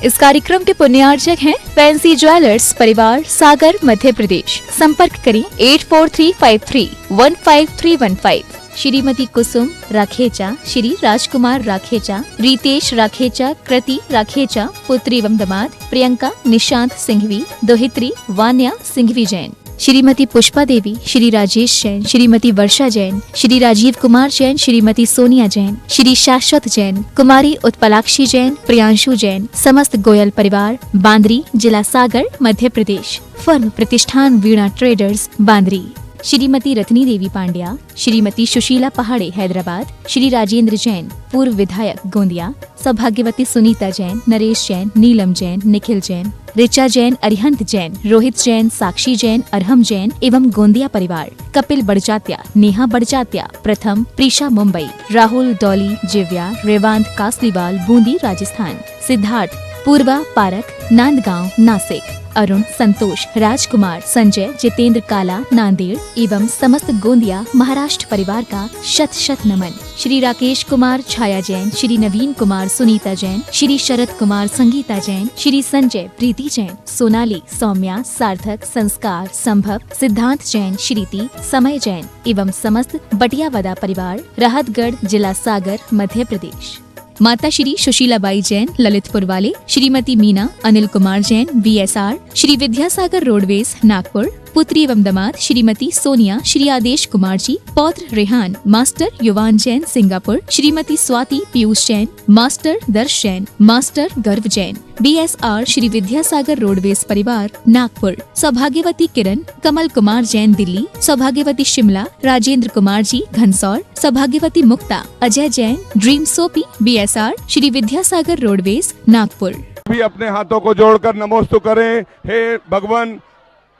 इस कार्यक्रम के पुण्यार्चक हैं फैंसी ज्वेलर्स परिवार, सागर, मध्य प्रदेश। संपर्क करें 8435315315। श्रीमती कुसुम राखेचा, श्री राजकुमार राखेचा, रितेश राखेचा, कृति राखेचा, पुत्री एवं दामाद प्रियंका निशांत सिंघवी, दोहित्री वान्या सिंघवी जैन, श्रीमती पुष्पा देवी, श्री राजेश जैन, श्रीमती वर्षा जैन, श्री राजीव कुमार जैन, श्रीमती सोनिया जैन, श्री शाश्वत जैन, कुमारी उत्पलाक्षी जैन, प्रियांशु जैन, समस्त गोयल परिवार, बांद्री, जिला सागर, मध्य प्रदेश। फर्म प्रतिष्ठान वीणा ट्रेडर्स, बांद्री। श्रीमती रत्नी देवी पांड्या, श्रीमती सुशीला पहाड़े हैदराबाद, श्री राजेंद्र जैन पूर्व विधायक गोंदिया, सौभाग्यवती सुनीता जैन, नरेश जैन, नीलम जैन, निखिल जैन, ऋचा जैन, अरिहंत जैन, रोहित जैन, साक्षी जैन, अरहम जैन एवं गोंदिया परिवार। कपिल बड़जात्या, नेहा बड़जात्या, प्रथम, प्रीशा मुंबई, राहुल डॉली जिव्या, रेवांत कासलीवाल, बूंदी राजस्थान, सिद्धार्थ पूर्वा पारक, नांदगांव नासिक, अरुण, संतोष, राजकुमार, संजय, जितेंद्र काला, नांदेड़ एवं समस्त गोंदिया महाराष्ट्र परिवार का शत शत नमन। श्री राकेश कुमार छाया जैन, श्री नवीन कुमार सुनीता जैन, श्री शरद कुमार संगीता जैन, श्री संजय प्रीति जैन, सोनाली, सौम्या, सार्थक, संस्कार, संभव, सिद्धांत जैन, श्रीति, समय जैन एवं समस्त बटियावदा परिवार, राहतगढ़, जिला सागर, मध्य प्रदेश। माता श्री सुशीलाबाई जैन, ललितपुर वाले, श्रीमती मीना, अनिल कुमार जैन, VSR, श्री विद्यासागर रोडवेज, नागपुर, पुत्री एवं दामाद श्रीमती सोनिया, श्री आदेश कुमार जी, पौत्र रेहान, मास्टर युवान जैन, सिंगापुर, श्रीमती स्वाति पीयूष जैन, मास्टर दर्श जैन, मास्टर गर्व जैन, BSR, श्री विद्यासागर रोडवेज परिवार, नागपुर, सौभाग्यवती किरण, कमल कुमार जैन, दिल्ली, सौभाग्यवती शिमला, राजेंद्र कुमार जी, घनसौर, सौभाग्यवती Mukta, Ajay Jain, Dream Soapy, BSR, Shri Vidyasagar Roadways, Nagpur. भी अपने हाथों को जोड़कर नमोस्तु करें। हे भगवान,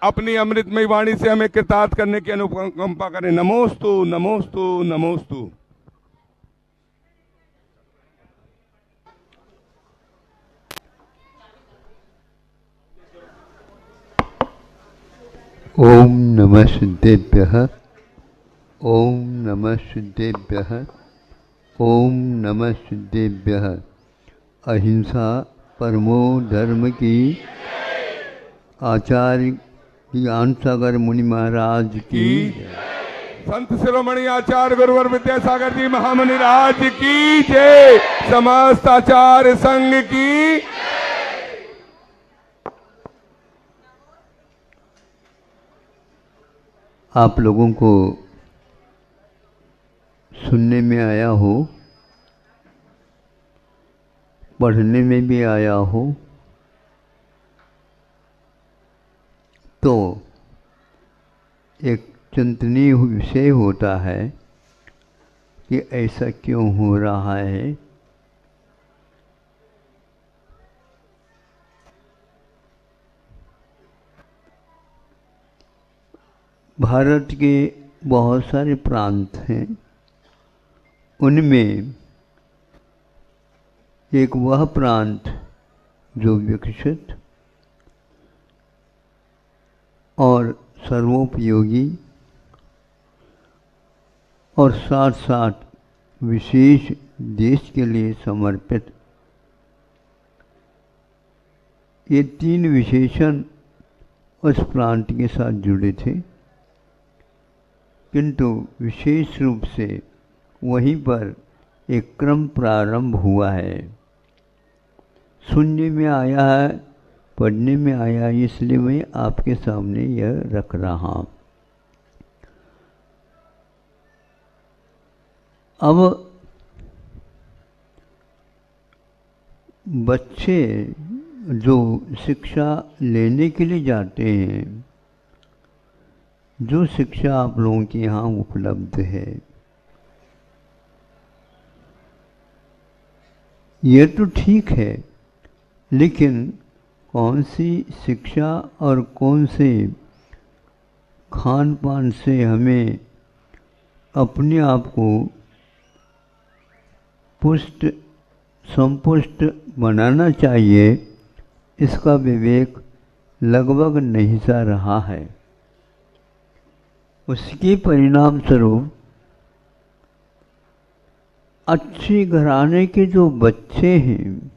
अपनी अमृतमयी वाणी से हमें कृतार्थ करने की अनुकंपा करें। नमोस्तु नमोस्तु नमोस्तु। ओम नमः सिद्धेभ्यः, ओम नमः सिद्धेभ्यः, ओम नमः सिद्धेभ्यः। अहिंसा परमो धर्म की, आचार्य ज्ञानसागर मुनि महाराज की, संत शिरोमणि आचार्य गुरुवर विद्यासागर जी महामुनि राज की जय, समस्त आचार्य संघ की। आप लोगों को सुनने में आया हो, पढ़ने में भी आया हो, तो एक चिंतनीय विषय होता है कि ऐसा क्यों हो रहा है। भारत के बहुत सारे प्रांत हैं, उनमें एक वह प्रांत जो विकसित और सर्वोपयोगी और साथ साथ विशेष देश के लिए समर्पित, ये तीन विशेषण उस प्रांत के साथ जुड़े थे, किंतु विशेष रूप से वहीं पर एक क्रम प्रारंभ हुआ है। सुनने में आया है, पढ़ने में आया, इसलिए मैं आपके सामने यह रख रहा हूँ। अब बच्चे जो शिक्षा लेने के लिए जाते हैं, जो शिक्षा आप लोगों के यहाँ उपलब्ध है, ये तो ठीक है, लेकिन कौन सी शिक्षा और कौन से खान पान से हमें अपने आप को पुष्ट संपुष्ट बनाना चाहिए, इसका विवेक लगभग नहीं सा रहा है। उसके परिणाम स्वरूप अच्छे घराने के जो बच्चे हैं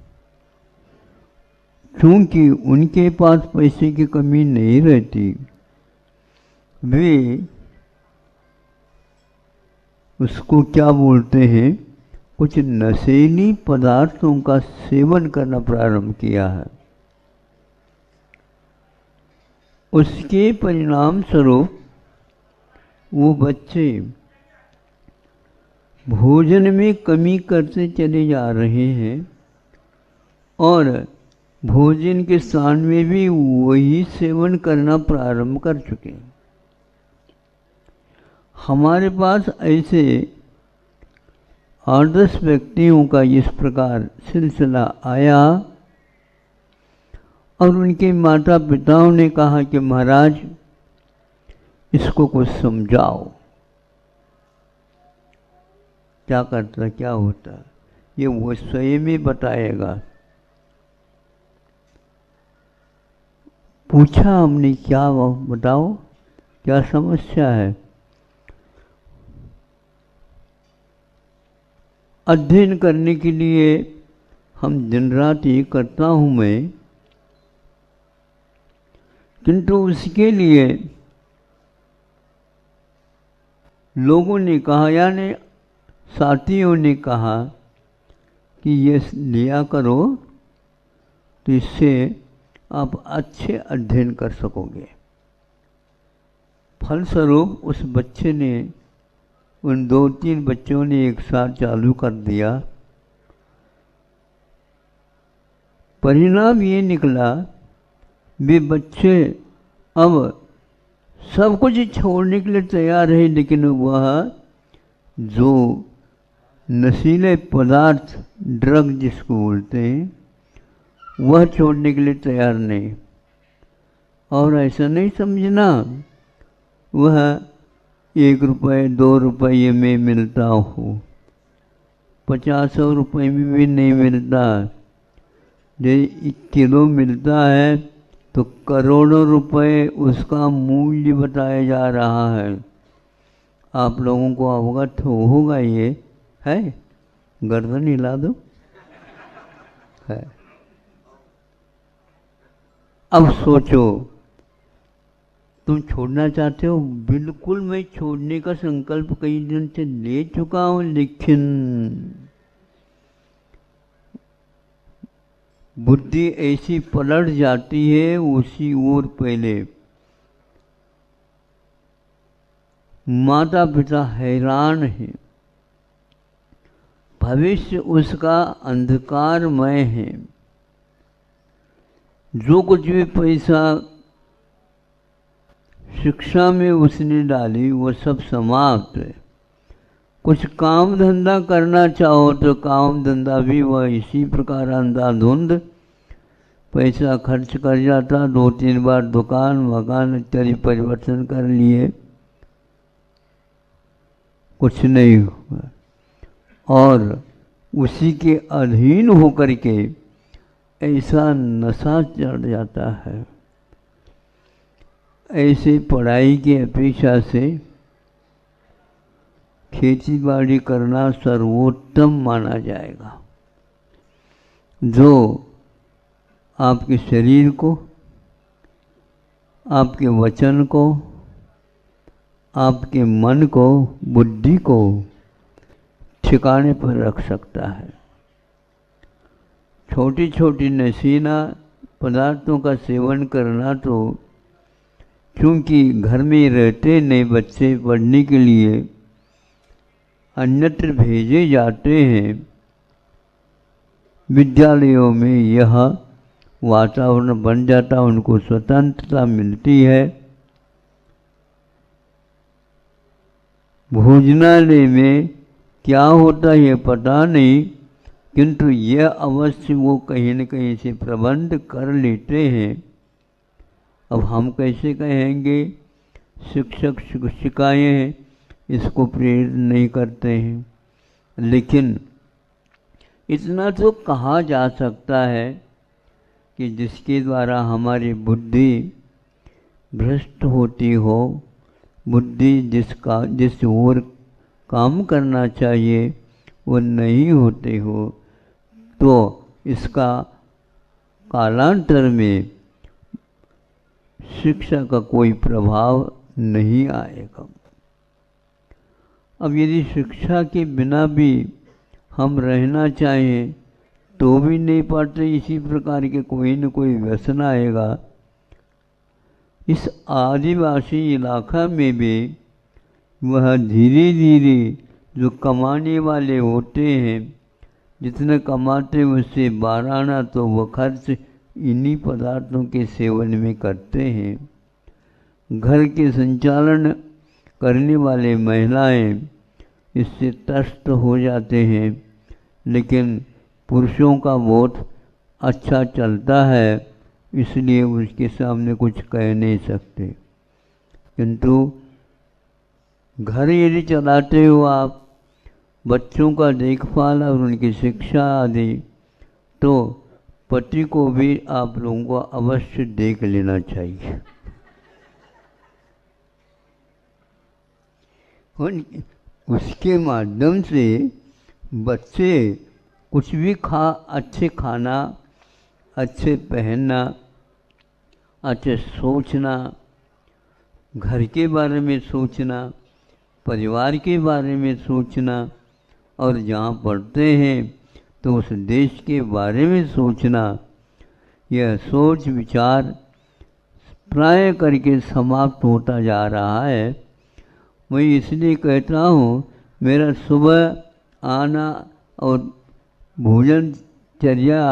क्योंकि उनके पास पैसे की कमी नहीं रहती, वे उसको क्या बोलते हैं, कुछ नशीली पदार्थों का सेवन करना प्रारंभ किया है। उसके परिणाम स्वरूप वो बच्चे भोजन में कमी करते चले जा रहे हैं और भोजन के स्थान में भी वही सेवन करना प्रारंभ कर चुके हैं। हमारे पास ऐसे 8-10 व्यक्तियों का इस प्रकार सिलसिला आया और उनके माता पिताओं ने कहा कि महाराज इसको कुछ समझाओ। क्या करता, क्या होता, ये वो स्वयं ही बताएगा। पूछा हमने, क्या बताओ, क्या समस्या है। अध्ययन करने के लिए हम दिन रात ये करता हूँ मैं, किंतु उसके लिए लोगों ने कहा, यानी साथियों ने कहा कि ये लिया करो तो इससे आप अच्छे अध्ययन कर सकोगे। फलस्वरूप उस बच्चे ने, उन 2-3 बच्चों ने एक साथ चालू कर दिया। परिणाम ये निकला, वे बच्चे अब सब कुछ छोड़ने के लिए तैयार है, लेकिन वह जो नशीले पदार्थ, ड्रग जिसको बोलते हैं, वह छोड़ने के लिए तैयार नहीं। और ऐसा नहीं समझना वह 1 रुपये 2 रुपये में मिलता हो, 50 रुपये में भी नहीं मिलता। जो 1 किलो मिलता है तो करोड़ों रुपए उसका मूल्य बताया जा रहा है। आप लोगों को अवगत होगा ये है, गर्दन हिला दो है। अब सोचो, तुम छोड़ना चाहते हो? बिल्कुल, मैं छोड़ने का संकल्प कई दिन से ले चुका हूं, लेकिन बुद्धि ऐसी पलट जाती है उसी ओर। पहले माता पिता हैरान है, भविष्य उसका अंधकारमय है। जो कुछ भी पैसा शिक्षा में उसने डाली वो सब समाप्त है। कुछ काम धंधा करना चाहो तो काम धंधा भी वह इसी प्रकार अंधाधुंध पैसा खर्च कर जाता। 2-3 बार दुकान मकान इत्यादि परिवर्तन कर लिए, कुछ नहीं हुआ। और उसी के अधीन होकर के ऐसा नशा चढ़ जाता है। ऐसे पढ़ाई की अपेक्षा से खेती बाड़ी करना सर्वोत्तम माना जाएगा, जो आपके शरीर को, आपके वचन को, आपके मन को, बुद्धि को ठिकाने पर रख सकता है। छोटी छोटी नशीला पदार्थों का सेवन करना तो, क्योंकि घर में रहते नहीं बच्चे, पढ़ने के लिए अन्यत्र भेजे जाते हैं, विद्यालयों में यह वातावरण बन जाता, उनको स्वतंत्रता मिलती है। भोजनालय में क्या होता है पता नहीं, किंतु यह अवश्य वो कहीं न कहीं से प्रबंध कर लेते हैं। अब हम कैसे कहेंगे, शिक्षक शिक्षिकाएँ इसको प्रेरित नहीं करते हैं, लेकिन इतना तो कहा जा सकता है कि जिसके द्वारा हमारी बुद्धि भ्रष्ट होती हो, बुद्धि जिस ओर काम करना चाहिए वो नहीं होते हो, तो इसका कालांतर में शिक्षा का कोई प्रभाव नहीं आएगा। अब यदि शिक्षा के बिना भी हम रहना चाहें तो भी नहीं पाते, इसी प्रकार के कोई न कोई व्यसन आएगा। इस आदिवासी इलाका में भी वह धीरे धीरे जो कमाने वाले होते हैं, जितने कमाते उससे 12 आना तो वह खर्च इन्हीं पदार्थों के सेवन में करते हैं। घर के संचालन करने वाले महिलाएं इससे त्रस्त हो जाते हैं, लेकिन पुरुषों का बहुत अच्छा चलता है, इसलिए उसके सामने कुछ कह नहीं सकते। किंतु घर यदि चलाते हो आप, बच्चों का देखभाल और उनकी शिक्षा आदि, तो पति को भी आप लोगों को अवश्य देख लेना चाहिए। उसके माध्यम से बच्चे कुछ भी अच्छे खाना, अच्छे पहनना, अच्छे सोचना, घर के बारे में सोचना, परिवार के बारे में सोचना, और जहाँ पढ़ते हैं तो उस देश के बारे में सोचना, यह सोच विचार प्राय करके समाप्त होता जा रहा है। मैं इसलिए कहता हूँ, मेरा सुबह आना और भोजन चर्या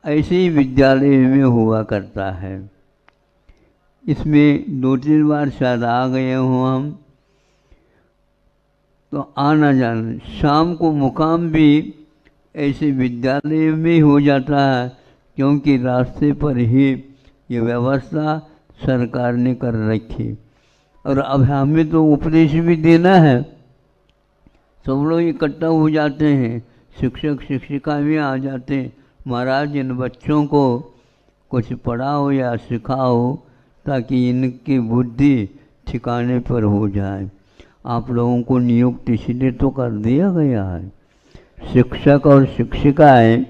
ऐसे ही विद्यालय में हुआ करता है। इसमें 2-3 बार शायद आ गए हों हम, तो आना जाना, शाम को मुकाम भी ऐसे विद्यालय में हो जाता है, क्योंकि रास्ते पर ही ये व्यवस्था सरकार ने कर रखी। और अब हमें तो उपदेश भी देना है, सब लोग इकट्ठा हो जाते हैं, शिक्षक शिक्षिका भी आ जाते हैं, महाराज इन बच्चों को कुछ पढ़ाओ या सिखाओ ताकि इनकी बुद्धि ठिकाने पर हो जाए। आप लोगों को नियुक्त इसलिए तो कर दिया गया है। शिक्षक और शिक्षिकाएं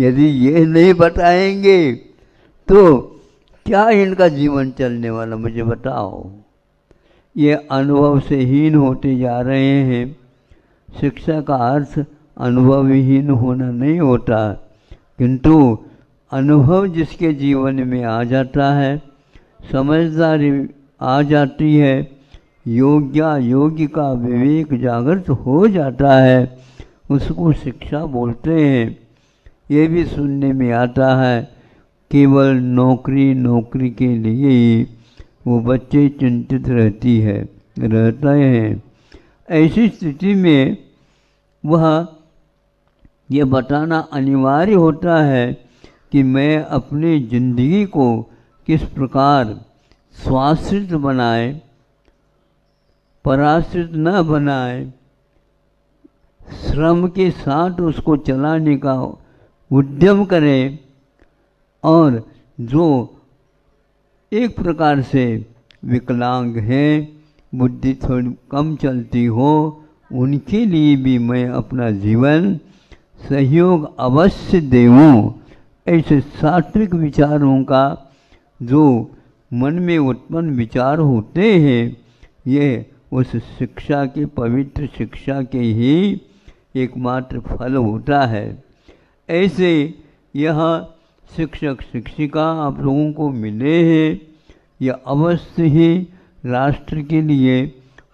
यदि ये नहीं बताएंगे तो क्या इनका जीवन चलने वाला, मुझे बताओ। ये अनुभव से हीन होते जा रहे हैं। शिक्षा का अर्थ अनुभवहीन होना नहीं होता, किंतु अनुभव जिसके जीवन में आ जाता है, समझदारी आ जाती है, योग्य का विवेक जागृत हो जाता है, उसको शिक्षा बोलते हैं। ये भी सुनने में आता है, केवल नौकरी के लिए ही वो बच्चे चिंतित रहते हैं। ऐसी स्थिति में वह ये बताना अनिवार्य होता है कि मैं अपनी जिंदगी को किस प्रकार स्वाश्रित बनाए, पराश्रित न बनाए, श्रम के साथ उसको चलाने का उद्यम करें, और जो एक प्रकार से विकलांग हैं, बुद्धि थोड़ी कम चलती हो, उनके लिए भी मैं अपना जीवन सहयोग अवश्य दूँ। ऐसे सात्विक विचारों का जो मन में उत्पन्न विचार होते हैं, ये उस शिक्षा के, पवित्र शिक्षा के ही एकमात्र फल होता है। ऐसे यह शिक्षक शिक्षिका आप लोगों को मिले हैं, यह अवश्य ही राष्ट्र के लिए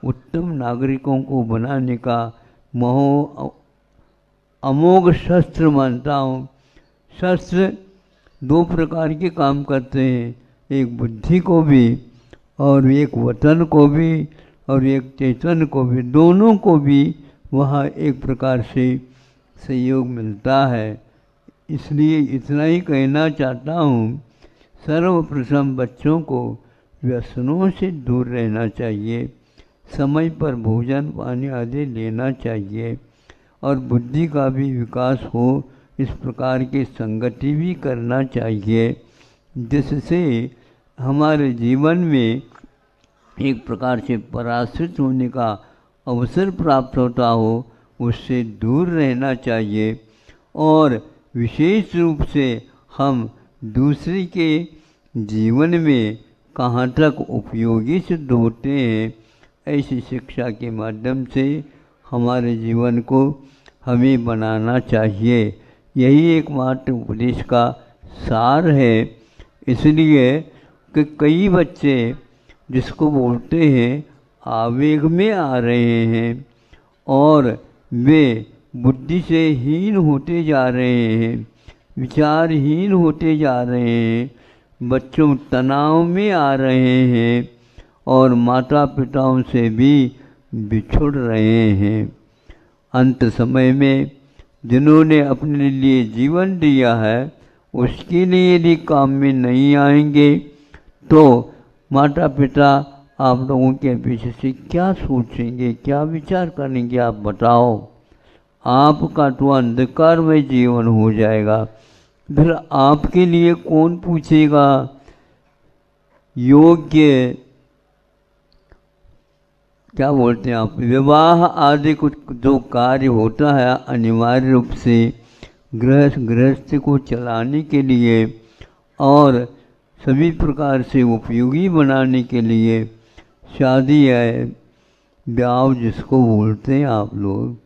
उत्तम नागरिकों को बनाने का अमोघ शस्त्र मानता हूँ। शस्त्र 2 प्रकार के काम करते हैं, एक बुद्धि को भी और एक वतन को भी और एक चेतन को भी, दोनों को भी वहाँ एक प्रकार से सहयोग मिलता है। इसलिए इतना ही कहना चाहता हूँ, सर्वप्रथम बच्चों को व्यसनों से दूर रहना चाहिए, समय पर भोजन पानी आदि लेना चाहिए, और बुद्धि का भी विकास हो इस प्रकार की संगति भी करना चाहिए, जिससे हमारे जीवन में एक प्रकार से पराश्रित होने का अवसर प्राप्त होता हो, उससे दूर रहना चाहिए। और विशेष रूप से हम दूसरे के जीवन में कहाँ तक उपयोगी सिद्ध होते हैं, ऐसी शिक्षा के माध्यम से हमारे जीवन को हमें बनाना चाहिए। यही एकमात्र उपदेश का सार है। इसलिए कि कई बच्चे जिसको बोलते हैं आवेग में आ रहे हैं और वे बुद्धि से हीन होते जा रहे हैं, विचारहीन होते जा रहे हैं, बच्चों तनाव में आ रहे हैं और माता पिताओं से भी बिछुड़ रहे हैं। अंत समय में जिन्होंने अपने लिए जीवन दिया है उसके लिए यदि काम में नहीं आएंगे तो माता पिता आप लोगों के पीछे से क्या सोचेंगे, क्या विचार करेंगे, आप बताओ। आपका तो अंधकारमय जीवन हो जाएगा, फिर आपके लिए कौन पूछेगा। योग्य क्या बोलते हैं आप, विवाह आदि कुछ जो कार्य होता है अनिवार्य रूप से गृहस्थ को चलाने के लिए और सभी प्रकार से उपयोगी बनाने के लिए शादी है, ब्याह जिसको बोलते हैं आप लोग,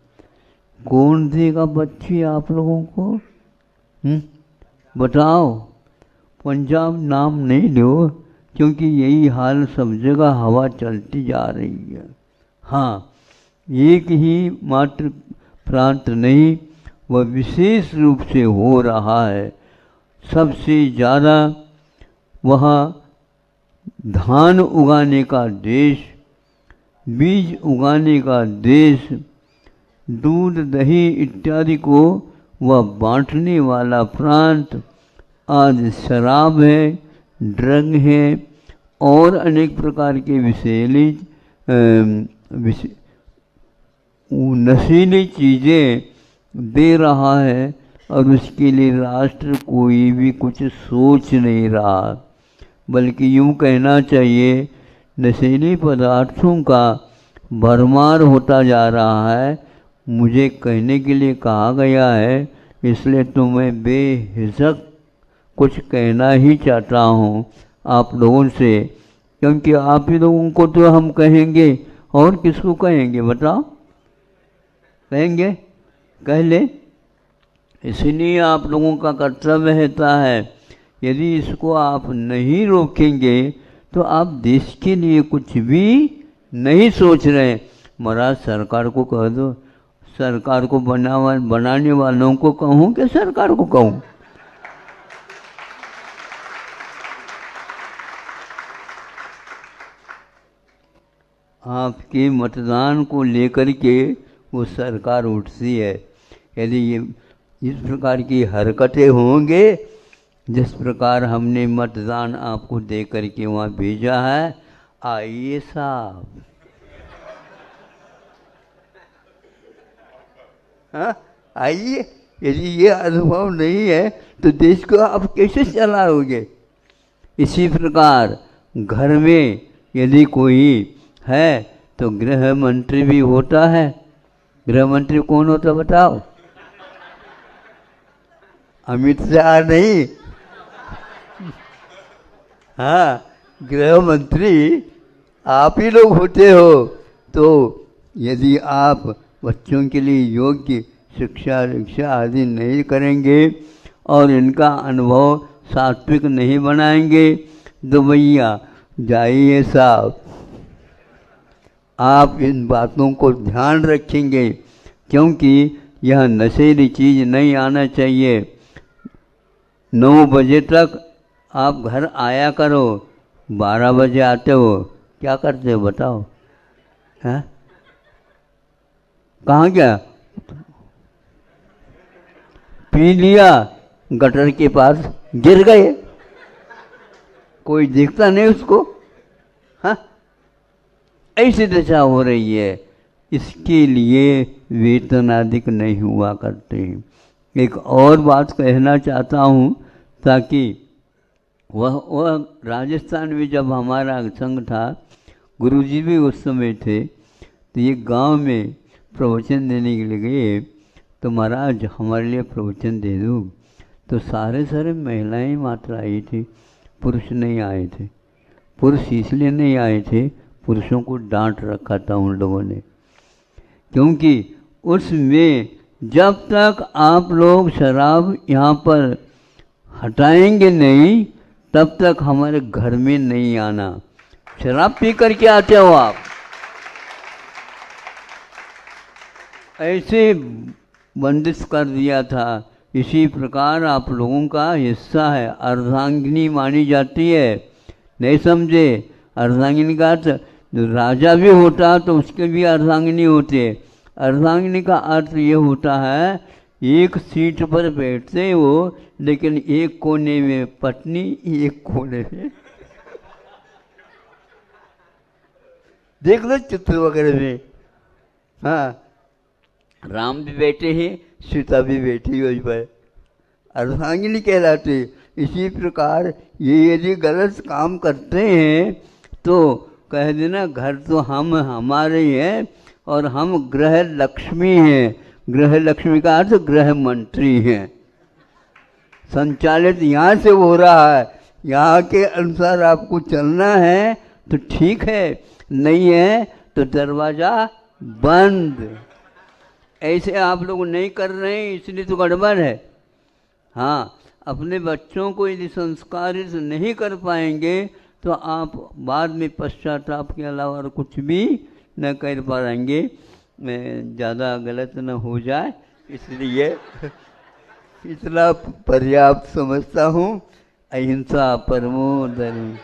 कौन देगा बच्ची आप लोगों को? बताओ। पंजाब नाम नहीं लो, क्योंकि यही हाल सब जगह हवा चलती जा रही है। हाँ, एक ही मात्र प्रांत नहीं, वह विशेष रूप से हो रहा है। सबसे ज़्यादा वहाँ धान उगाने का देश, बीज उगाने का देश, दूध दही इत्यादि को वह बांटने वाला प्रांत, आज शराब है, ड्रग है और अनेक प्रकार के नशीली चीज़ें दे रहा है और उसके लिए राष्ट्र कोई भी कुछ सोच नहीं रहा, बल्कि यूँ कहना चाहिए नशीले पदार्थों का भरमार होता जा रहा है। मुझे कहने के लिए कहा गया है, इसलिए तो मैं बेहिचक कुछ कहना ही चाहता हूँ आप लोगों से, क्योंकि आप ही लोगों को तो हम कहेंगे और किसको कहेंगे बताओ? कहेंगे? कह ले। इसलिए आप लोगों का कर्तव्य रहता है, यदि इसको आप नहीं रोकेंगे तो आप देश के लिए कुछ भी नहीं सोच रहे। महाराज सरकार को कह दो, सरकार को बनाने वालों को कहूँ कि सरकार को कहूँ? आपके मतदान को लेकर के वो सरकार उठती है। यदि ये इस प्रकार की हरकतें होंगे, जिस प्रकार हमने मतदान आपको दे करके वहाँ भेजा है, आइए साहब, हाँ आइए। यदि ये अनुभव नहीं है तो देश को आप कैसे चलाओगे? इसी प्रकार घर में यदि कोई है तो गृह मंत्री भी होता है। गृह मंत्री कौन होता बताओ? अमित शाह नहीं, हाँ गृह मंत्री आप ही लोग होते हो। तो यदि आप बच्चों के लिए योग्य शिक्षा आदि नहीं करेंगे और इनका अनुभव सात्विक नहीं बनाएंगे तो भैया जाइए साहब, आप इन बातों को ध्यान रखेंगे, क्योंकि यह नशीली चीज़ नहीं आना चाहिए। 9 बजे तक आप घर आया करो, 12 बजे आते हो, क्या करते हो बताओ? हैं? कहाँ गया? पी लिया, गटर के पास गिर गए, कोई देखता नहीं उसको। हाँ, ऐसी दशा हो रही है। इसके लिए वेतन अधिक नहीं हुआ करते। एक और बात कहना चाहता हूँ, ताकि वह राजस्थान में जब हमारा संघ था, गुरुजी भी उस समय थे, तो ये गांव में प्रवचन देने के लिए गए। तो महाराज हमारे लिए प्रवचन दे दो। तो सारे महिलाएं मात्र आई थी, पुरुष नहीं आए थे। पुरुष इसलिए नहीं आए थे, पुरुषों को डांट रखा था उन लोगों ने, क्योंकि उसमें जब तक आप लोग शराब यहाँ पर हटाएंगे नहीं तब तक हमारे घर में नहीं आना। शराब पी करके आते हो आप, ऐसे बंदिश कर दिया था। इसी प्रकार आप लोगों का हिस्सा है, अर्धांगिनी मानी जाती है। नहीं समझे? अर्धांगिनी का अर्थ राजा भी होता तो उसके भी अर्धांगिनी होते। अर्धांगिनी का अर्थ ये होता है एक सीट पर बैठते हो लेकिन एक कोने में पत्नी, एक कोने में देख लो चित्र वगैरह में, हाँ, राम भी बैठे हैं, सीता भी बैठी हुई पर, अर्धांगिनी कहलाते। इसी प्रकार ये यदि गलत काम करते हैं तो कह देना घर तो हम हमारे हैं और हम गृह लक्ष्मी हैं। गृह लक्ष्मी का अर्थ गृह मंत्री हैं। संचालित यहाँ से हो रहा है, यहाँ के अनुसार आपको चलना है तो ठीक है, नहीं है तो दरवाज़ा बंद। ऐसे आप लोग नहीं कर रहे हैं इसलिए तो गड़बड़ है। हाँ, अपने बच्चों को यदि संस्कारित नहीं कर पाएंगे तो आप बाद में पश्चाताप के अलावा और कुछ भी न कर पाएंगे। मैं ज़्यादा गलत न हो जाए इसलिए इतना पर्याप्त समझता हूँ। अहिंसा परमो धर्म।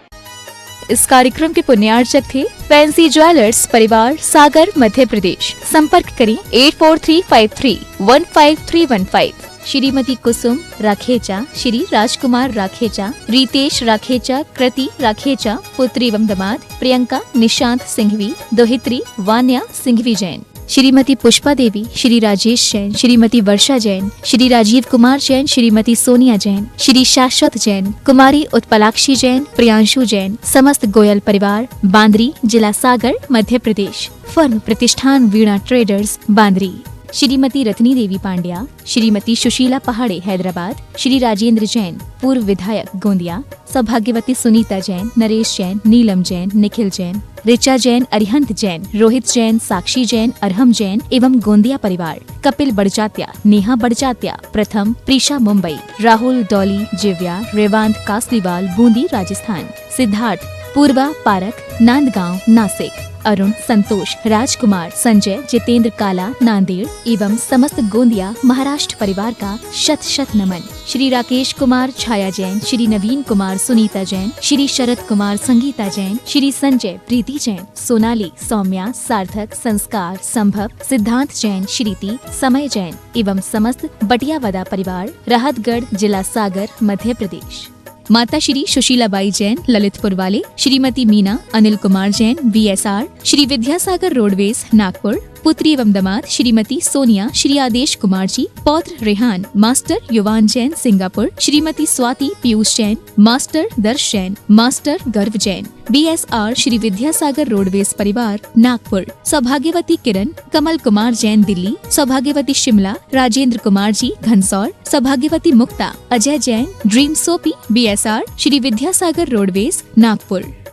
इस कार्यक्रम के पुण्यार्चक थे फैंसी ज्वेलर्स परिवार, सागर, मध्य प्रदेश। संपर्क करें 8435315315। श्रीमती कुसुम राखेचा, श्री राजकुमार राखेचा, रितेश राखेचा, कृति राखेचा, पुत्री एवं दामाद प्रियंका निशांत सिंघवी, दोहित्री वान्या सिंघवी जैन। श्रीमती पुष्पा देवी, श्री राजेश जैन, श्रीमती वर्षा जैन, श्री राजीव कुमार जैन, श्रीमती सोनिया जैन, श्री शाश्वत जैन, कुमारी उत्पलाक्षी जैन, प्रियांशु जैन। समस्त गोयल परिवार, बांद्री, जिला सागर, मध्य प्रदेश। फर्म प्रतिष्ठान वीणा ट्रेडर्स, बांद्री। श्रीमती रत्नी देवी पांड्या, श्रीमती सुशीला पहाड़े हैदराबाद, श्री राजेंद्र जैन पूर्व विधायक गोंदिया, सौभाग्यवती सुनीता जैन, नरेश जैन, नीलम जैन, निखिल जैन, ऋचा जैन, अरिहंत जैन, रोहित जैन, साक्षी जैन, अरहम जैन एवं गोंदिया परिवार। कपिल बड़जात्या, नेहा बड़जात्या, प्रथम, प्रीशा मुंबई, राहुल डॉली जिव्या, रेवांत कासलीवाल बूंदी राजस्थान, सिद्धार्थ पूर्वा पारक नांदगांव नासिक, अरुण संतोष राजकुमार संजय जितेंद्र काला नांदेड़ एवं समस्त गोंदिया महाराष्ट्र परिवार का शत शत नमन। श्री राकेश कुमार छाया जैन, श्री नवीन कुमार सुनीता जैन, श्री शरद कुमार संगीता जैन, श्री संजय प्रीति जैन, सोनाली सौम्या सार्थक संस्कार संभव सिद्धांत जैन, श्रीति समय जैन एवं समस्त बटियावदा परिवार, राहतगढ़ जिला सागर मध्य प्रदेश। माता श्री सुशीलाबाई जैन ललितपुर वाले, श्रीमती मीना अनिल कुमार जैन VSR, श्री विद्यासागर रोडवेज नागपुर। पुत्री एवं दामाद श्रीमती सोनिया, श्री आदेश कुमार जी, पौत्र रेहान, मास्टर युवान जैन सिंगापुर, श्रीमती स्वाति पीयूष जैन, मास्टर दर्श जैन, मास्टर गर्व जैन BSR, श्री विद्यासागर रोडवेज परिवार नागपुर। सौभाग्यवती किरण कमल कुमार जैन दिल्ली, सौभाग्यवती शिमला राजेंद्र कुमार जी घनसौर, सौभाग्यवती Mukta Ajay Jain Dream Soapy BSR, Shri Vidyasagar Roadways Nagpur.